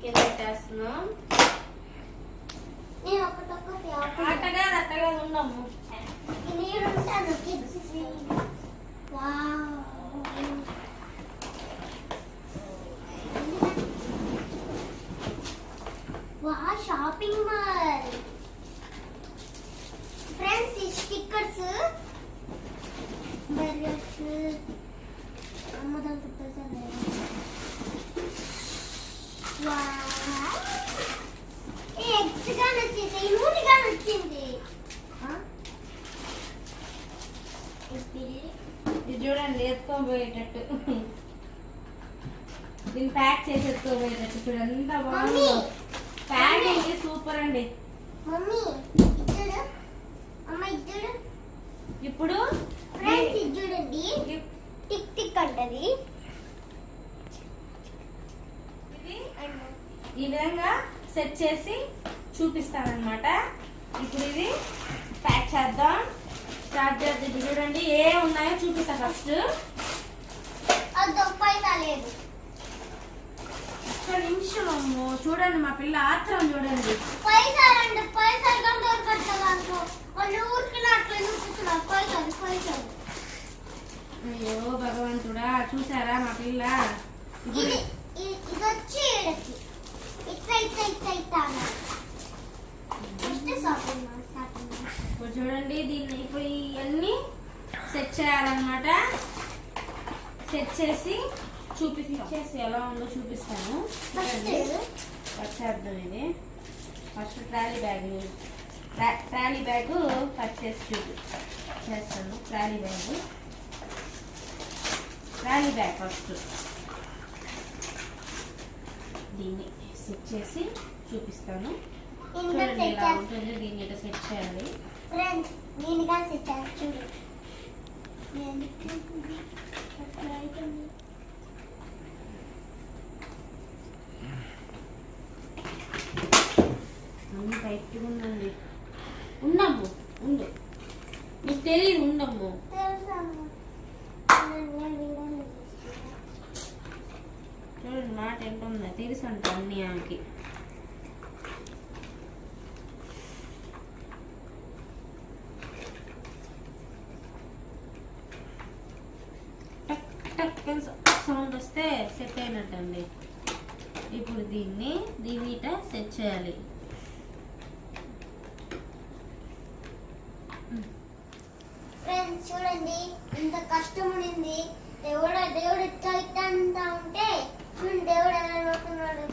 కింద పెట్టేస్తున్నాం. అట్టగా అట్టగా ఉన్నాము. Shopping mall friends, ఈ స్టిక్కర్స్ అమ్మదంతా తెలుసా? ఎగ్స్ గా నచ్చేసాయి, నూనెగా నచ్చింది. ఇది చూడండి ఎత్తుకోబోయేటట్టు, దీన్ని ప్యాక్ చేసి ఎత్తుకోబోయేటట్టు చూడండి. ఎంత బాగుంది ప్యాకింగ్, సూపర్ అండి. మమ్మీ ఇద్దరు, అమ్మ ఇద్దరు. ఇప్పుడు ఫ్రెండ్స్ ఇది చూడండి, టిక్ టిక్ అంటది. ఇది ఈ విధంగా సెట్ చేసి చూపిస్తానన్నమాట. ఇప్పుడు ఇది ప్యాక్ చేద్దాం, స్టార్ట్ చేద్దాం. ఇది చూడండి ఏ ఉన్నాయో చూపిస్తా. ఫస్ట్ అది పైసా లేదు. ఒక్క నిమిషం అమ్మో, చూడండి మా పిల్ల ఆత్రం చూడండి. పైసలు దొరకట్లేదు, వాళ్ళు ఊరికి అట్లా చూపిస్తున్నారు. పైసలు అయ్యో భగవంతుడా, చూసారా మా పిల్ల. ఇది వచ్చి ఇప్పుడు చూడండి దీన్ని ఇప్పుడు ఇవన్నీ సెట్ చేయాలన్నమాట. సెట్ చేసి చూపించేసి ఎలా ఉందో చూపిస్తాను. కట్ చేద్దాం. ఇది ఫస్ట్ ట్రాలీ బ్యాగ్ కట్ చేసి చేస్తాను. ట్రాలీ బ్యాగ్ ఫస్ట్ దీన్ని సెట్ చేసి చూపిస్తాను. చూడండి ఇలా ఉంటుంది. దీన్ని ఇట్లా సెట్ చేయాలి. ఫ్రెండ్స్ నేను కానీ సెట్ చేస్తాను. చూడు అన్ని టైట్గా ఉందండి. ఉండమ్ము, ఉండు, నీకు తెలియదు. ఉండమ్ము, చూడండి మాట ఎంత ఉందా, తెలుసు అంట అన్ని ఆమెకి. సౌండ్ వస్తే సెట్ అయినట్టండి. ఇప్పుడు దీన్ని ఇట సెట్ చేయాలి. ఫ్రెండ్స్ చూడండి ఇంత కష్టం ఉండింది. దేవుడు ఇట్లా అంటా ఉంటే చూడండి దేవుడు ఎలా నవ్వుతున్నాడు.